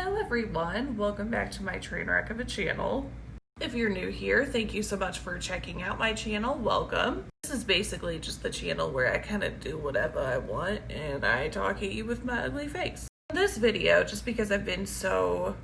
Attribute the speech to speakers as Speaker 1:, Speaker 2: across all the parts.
Speaker 1: Hello everyone, welcome back to my train wreck of a channel. If you're new here, thank you so much for checking out my channel, welcome. This is basically just the channel where I kind of do whatever I want and I talk at you with my ugly face. In this video, just because I've been so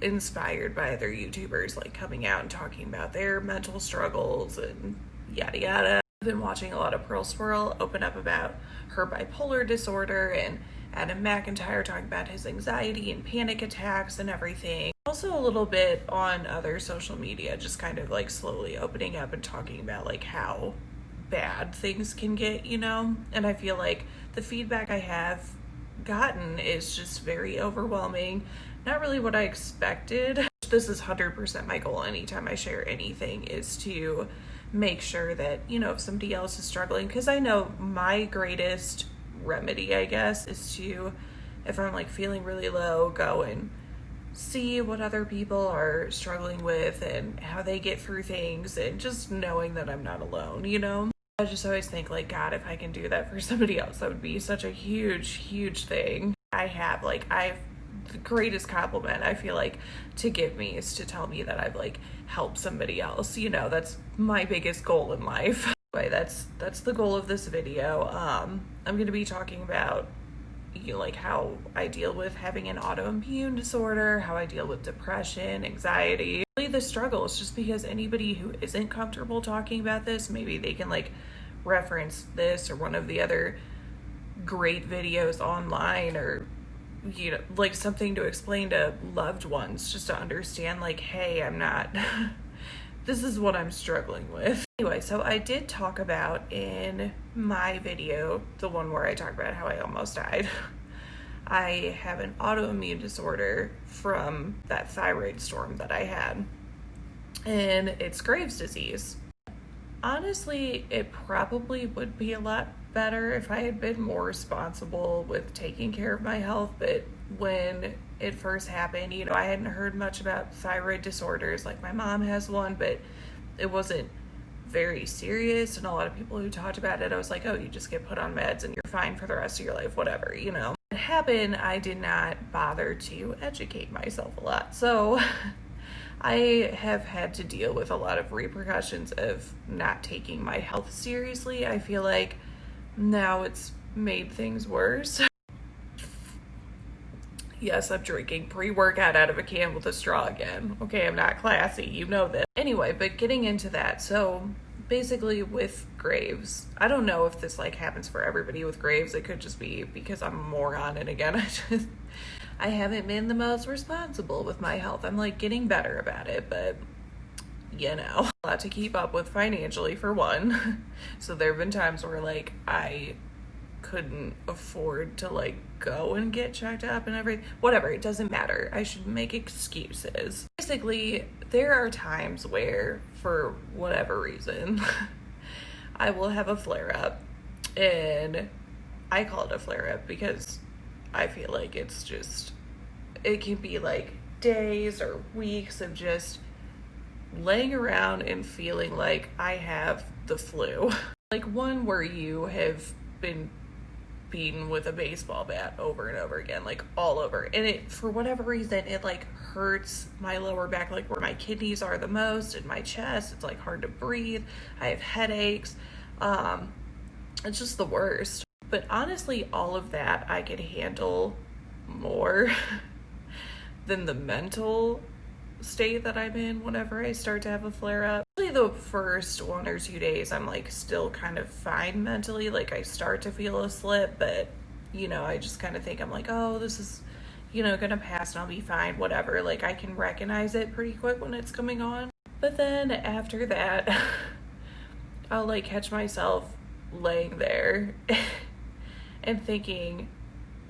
Speaker 1: inspired by other YouTubers like coming out and talking about their mental struggles and yada yada. I've been watching a lot of Pearl Swirl open up about her bipolar disorder and Adam McIntyre talking about his anxiety and panic attacks and everything. Also a little bit on other social media, just kind of like slowly opening up and talking about like how bad things can get, you know? And I feel like the feedback I have gotten is just very overwhelming. Not really what I expected. This is 100% my goal anytime I share anything, is to make sure that, you know, if somebody else is struggling, because I know my greatest remedy, I guess, is to, if I'm like feeling really low, go and see what other people are struggling with and how they get through things, and just knowing that I'm not alone, you know? I just always think like, God, if I can do that for somebody else, that would be such a huge thing. I've the greatest compliment I feel like to give me is to tell me that I've like helped somebody else, you know? That's my biggest goal in life. Anyway, that's the goal of this video. I'm going to be talking about, you know, like how I deal with having an autoimmune disorder, how I deal with depression, anxiety. Really the struggle is just because anybody who isn't comfortable talking about this, maybe they can like reference this or one of the other great videos online, or, you know, like something to explain to loved ones, just to understand like, hey, I'm not this is what I'm struggling with. Anyway, so I did talk about in my video, the one where I talk about how I almost died, I have an autoimmune disorder from that thyroid storm that I had, and it's Graves' disease. Honestly, it probably would be a lot better if I had been more responsible with taking care of my health, but when it first happened, you know, I hadn't heard much about thyroid disorders. Like my mom has one, but it wasn't very serious, and a lot of people who talked about it, I was like, oh, you just get put on meds and you're fine for the rest of your life, whatever, you know. When it happened, I did not bother to educate myself a lot, so I have had to deal with a lot of repercussions of not taking my health seriously. I feel like now it's made things worse. Yes, I'm drinking pre-workout out of a can with a straw again. Okay, I'm not classy, you know this. Anyway, but getting into that, so basically with Graves, I don't know if this like happens for everybody with Graves. It could just be because I'm a moron, and again, I haven't been the most responsible with my health. I'm like getting better about it, but you know, a lot to keep up with financially for one. So there have been times where like I couldn't afford to like go and get checked up and everything. Whatever, it doesn't matter. I should make excuses. Basically, there are times where, for whatever reason, I will have a flare-up, and I call it a flare-up because I feel like it's just, it can be like days or weeks of just laying around and feeling like I have the flu. Like one where you have been beaten with a baseball bat over and over again, like all over, and it, for whatever reason, it like hurts my lower back, like where my kidneys are the most, in my chest. It's like hard to breathe. I have headaches. It's just the worst. But honestly, all of that I could handle more than the mental state that I'm in whenever I start to have a flare-up. Usually the first 1 or 2 days I'm like still kind of fine mentally, like I start to feel a slip, but you know, I just kind of think I'm like, oh, this is, you know, gonna pass and I'll be fine, whatever. Like I can recognize it pretty quick when it's coming on. But then after that I'll like catch myself laying there and thinking,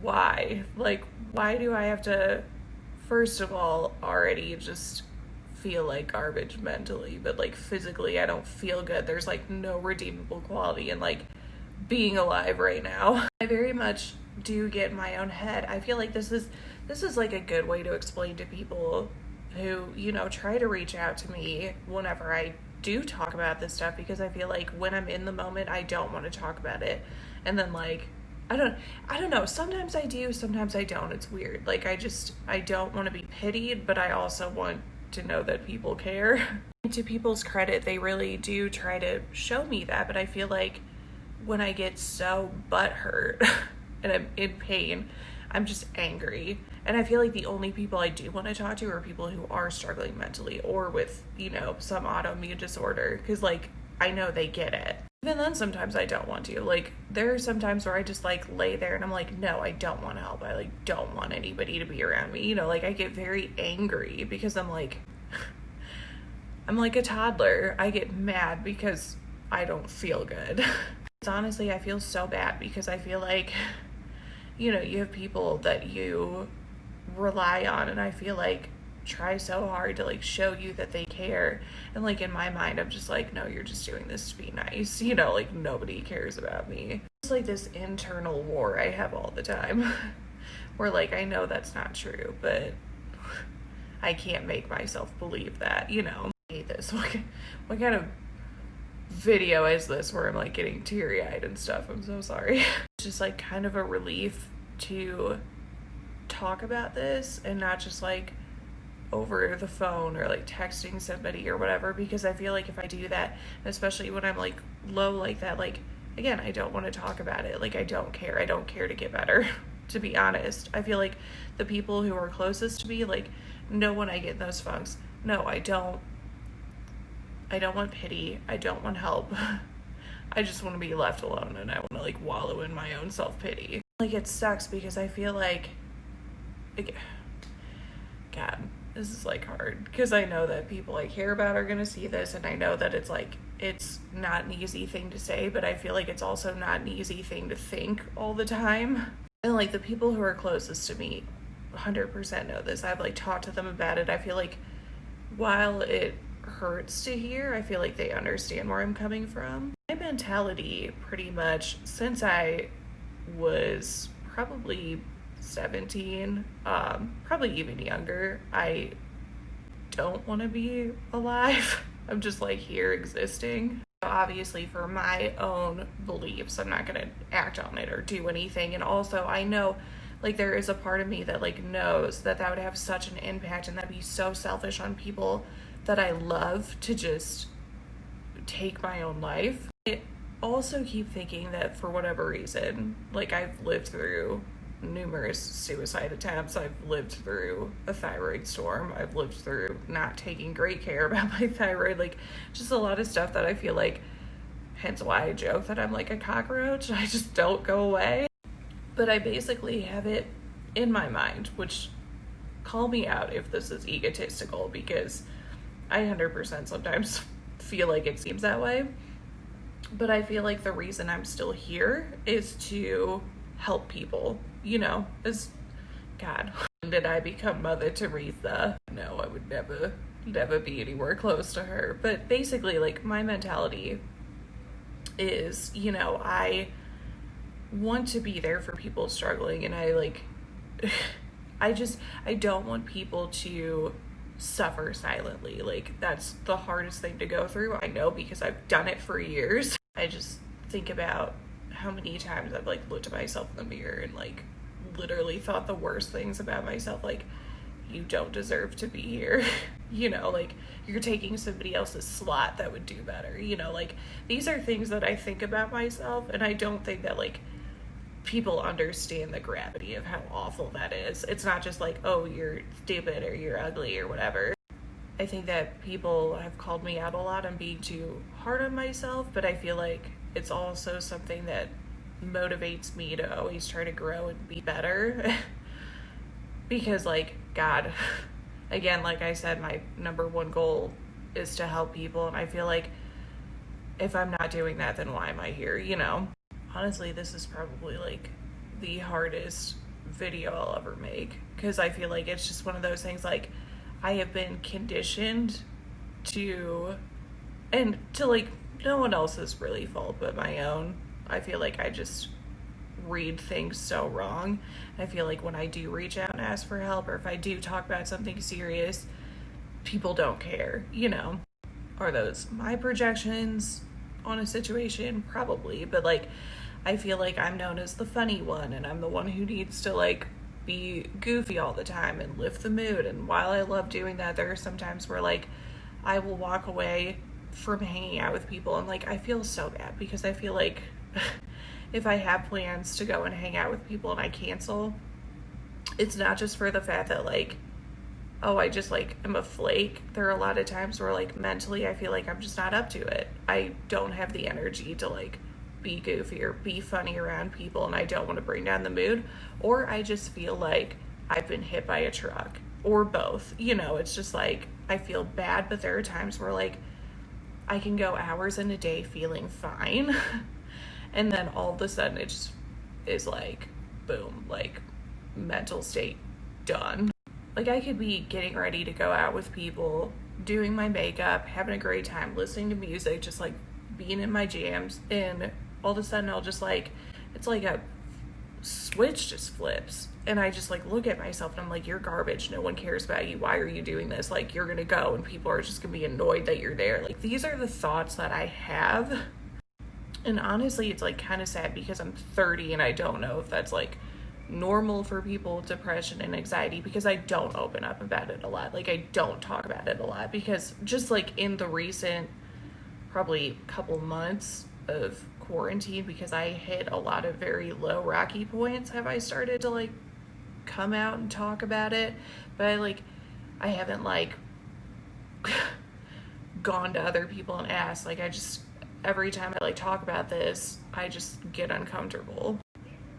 Speaker 1: why? Like, why do I have to, first of all, already just feel like garbage mentally, but like physically I don't feel good. There's like no redeemable quality in like being alive right now. I very much do get in my own head. I feel like this is like a good way to explain to people who, you know, try to reach out to me whenever I do talk about this stuff, because I feel like when I'm in the moment I don't want to talk about it, and then like I don't know. Sometimes I do, sometimes I don't. It's weird. Like, I don't want to be pitied, but I also want to know that people care. To people's credit, they really do try to show me that, but I feel like when I get so butthurt and I'm in pain, I'm just angry. And I feel like the only people I do want to talk to are people who are struggling mentally or with, some autoimmune disorder, because, like, I know they get it. Even then, sometimes I don't want to. Like, there are some times where I just, like, lay there and I'm like, no, I don't want to help. I, like, don't want anybody to be around me. Like, I get very angry because I'm like a toddler. I get mad because I don't feel good. Honestly, I feel so bad because I feel like, you have people that you rely on, and I feel like try so hard to, like, show you that they care, and, like, in my mind I'm just like, no, you're just doing this to be nice, like, nobody cares about me. It's like this internal war I have all the time where, like, I know that's not true, but I can't make myself believe that. I hate this. What kind of video is this where I'm, like, getting teary-eyed and stuff? I'm so sorry. It's just, like, kind of a relief to talk about this and not just, like, over the phone or, like, texting somebody or whatever, because I feel like if I do that, especially when I'm, like, low like that, like, again, I don't want to talk about it. Like, I don't care to get better. To be honest, I feel like the people who are closest to me, like, know when I get in those funks. No, I don't want pity. I don't want help. I just want to be left alone, and I want to, like, wallow in my own self-pity. Like, it sucks because I feel like God, this is, like, hard because I know that people I care about are gonna see this, and I know that it's, like, it's not an easy thing to say, but I feel like it's also not an easy thing to think all the time. And, like, the people who are closest to me 100% know this. I've, like, talked to them about it. I feel like while it hurts to hear, I feel like they understand where I'm coming from. My mentality, pretty much since I was probably 17, probably even younger, I don't want to be alive. I'm just, like, here existing. Obviously, for my own beliefs, I'm not gonna act on it or do anything. And also, I know, like, there is a part of me that, like, knows that would have such an impact, and that'd be so selfish on people that I love to just take my own life. I also keep thinking that for whatever reason, like, I've lived through numerous suicide attempts. I've lived through a thyroid storm. I've lived through not taking great care about my thyroid. Like, just a lot of stuff that I feel like, hence why I joke that I'm like a cockroach. I just don't go away. But I basically have it in my mind, which, call me out if this is egotistical, because I 100% sometimes feel like it seems that way. But I feel like the reason I'm still here is to help people, as God. Did I become Mother Teresa? No, I would never be anywhere close to her. But basically, like, my mentality is, I want to be there for people struggling, and I, like, I don't want people to suffer silently. Like, that's the hardest thing to go through. I know, because I've done it for years. I just think about how many times I've, like, looked at myself in the mirror and, like, literally thought the worst things about myself. Like, you don't deserve to be here. Like, you're taking somebody else's slot that would do better. Like, these are things that I think about myself, and I don't think that, like, people understand the gravity of how awful that is. It's not just like, oh, you're stupid or you're ugly or whatever. I think that people have called me out a lot on being too hard on myself, but I feel like it's also something that motivates me to always try to grow and be better. Because, like, God, again, like I said, my number one goal is to help people, and I feel like if I'm not doing that, then why am I here, Honestly, this is probably, like, the hardest video I'll ever make, because I feel like it's just one of those things, like, I have been conditioned to, like, no one else's really fault but my own. I feel like I just read things so wrong. I feel like when I do reach out and ask for help, or if I do talk about something serious, people don't care, Are those my projections on a situation? Probably. But, like, I feel like I'm known as the funny one, and I'm the one who needs to like be goofy all the time and lift the mood. And while I love doing that, there are some times where like I will walk away from hanging out with people and like I feel so bad because I feel like if I have plans to go and hang out with people and I cancel, it's not just for the fact that like, oh, I just like am a flake. There are a lot of times where like mentally I feel like I'm just not up to it. I don't have the energy to like be goofy or be funny around people, and I don't want to bring down the mood, or I just feel like I've been hit by a truck, or both. You know, it's just like I feel bad, but there are times where like I can go hours in a day feeling fine and then all of a sudden it just is like boom, like mental state done. Like I could be getting ready to go out with people, doing my makeup, having a great time, listening to music, just like being in my jams, and all of a sudden I'll just like, it's like a switch just flips, and I just like look at myself and I'm like, you're garbage, no one cares about you, why are you doing this? Like you're gonna go and people are just gonna be annoyed that you're there. Like these are the thoughts that I have, and honestly it's like kind of sad because I'm 30 and I don't know if that's like normal for people with depression and anxiety, because I don't open up about it a lot. Like I don't talk about it a lot because just like in the recent probably couple months of quarantine, because I hit a lot of very low rocky points, have I started to like come out and talk about it. But I haven't like gone to other people and asked. Like I just, every time I like talk about this, I just get uncomfortable,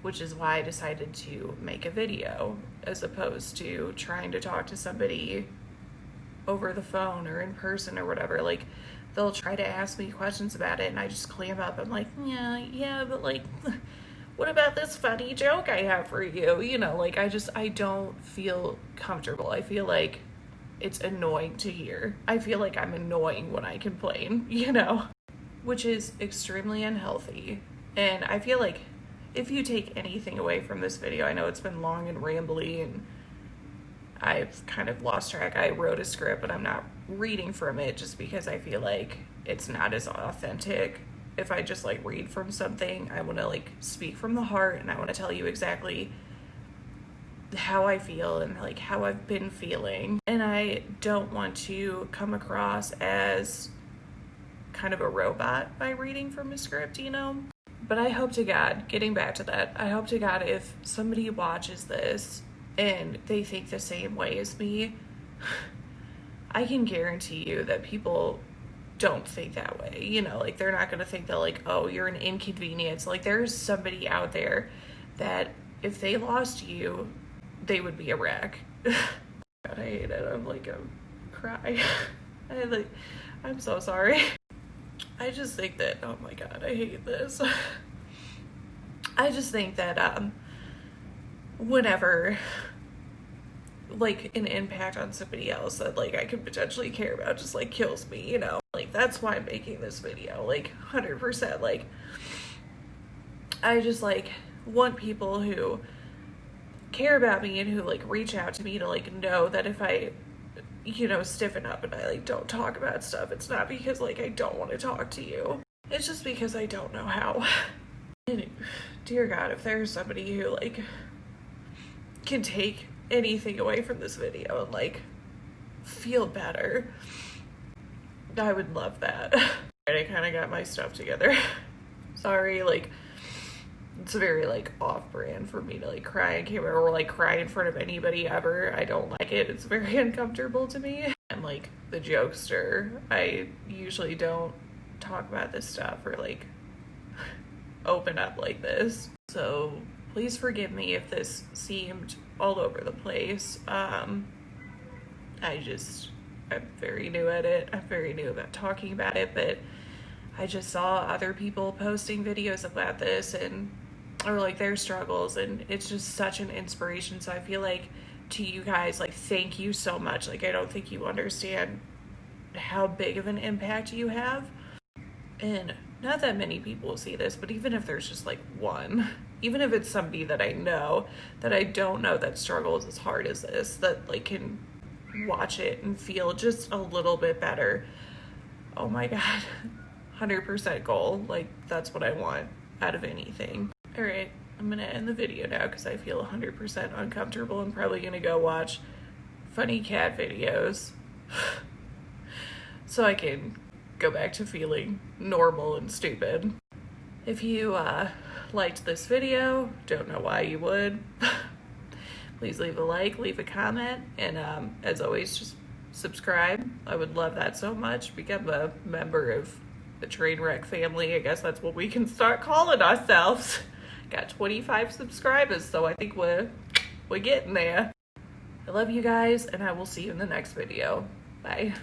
Speaker 1: which is why I decided to make a video as opposed to trying to talk to somebody over the phone or in person or whatever. Like they'll try to ask me questions about it and I just clam up. I'm like, yeah, but like, what about this funny joke I have for you? You know, like I don't feel comfortable. I feel like it's annoying to hear. I feel like I'm annoying when I complain, you know, which is extremely unhealthy. And I feel like if you take anything away from this video, I know it's been long and rambly and I've kind of lost track. I wrote a script, but I'm not reading from it just because I feel like it's not as authentic. If I just like read from something, I want to like speak from the heart and I want to tell you exactly how I feel and like how I've been feeling. And I don't want to come across as kind of a robot by reading from a script, you know? But I hope to God, getting back to that, I hope to God if somebody watches this and they think the same way as me, I can guarantee you that people don't think that way. You know, like they're not going to think that like, oh, you're an inconvenience. Like there's somebody out there that if they lost you, they would be a wreck. God, I hate it. I'm crying. I'm so sorry. I just think that, oh my God, I hate this. I just think that whenever like an impact on somebody else that like I could potentially care about just like kills me, you know? Like that's why I'm making this video, like 100%. Like I just like want people who care about me and who like reach out to me to like know that if I, you know, stiffen up and I like don't talk about stuff, it's not because like I don't want to talk to you, it's just because I don't know how. And dear God, if there's somebody who like can take anything away from this video and like feel better, I would love that. I kind of got my stuff together. Sorry, like it's very like off-brand for me to like cry on camera or like cry in front of anybody ever. I don't like it. It's very uncomfortable to me. I'm like the jokester. I usually don't talk about this stuff or like open up like this. So please forgive me if this seemed all over the place. I'm very new at it. I'm very new about talking about it, but I just saw other people posting videos about this and or like their struggles, and it's just such an inspiration. So I feel like to you guys, like thank you so much. Like I don't think you understand how big of an impact you have, and not that many people will see this, but even if there's just like one, even if it's somebody that I know that I don't know that struggles as hard as this, that like can watch it and feel just a little bit better, oh my God, 100% goal. Like that's what I want. out of anything. All right, I'm gonna end the video now because I feel 100% uncomfortable. I'm probably gonna go watch funny cat videos so I can go back to feeling normal and stupid. If you liked this video, don't know why you would, please leave a like, leave a comment, and as always, just subscribe. I would love that so much. Become a member of the Trainwreck family. I guess that's what we can start calling ourselves. Got 25 subscribers, so I think we're getting there. I love you guys, and I will see you in the next video. Bye.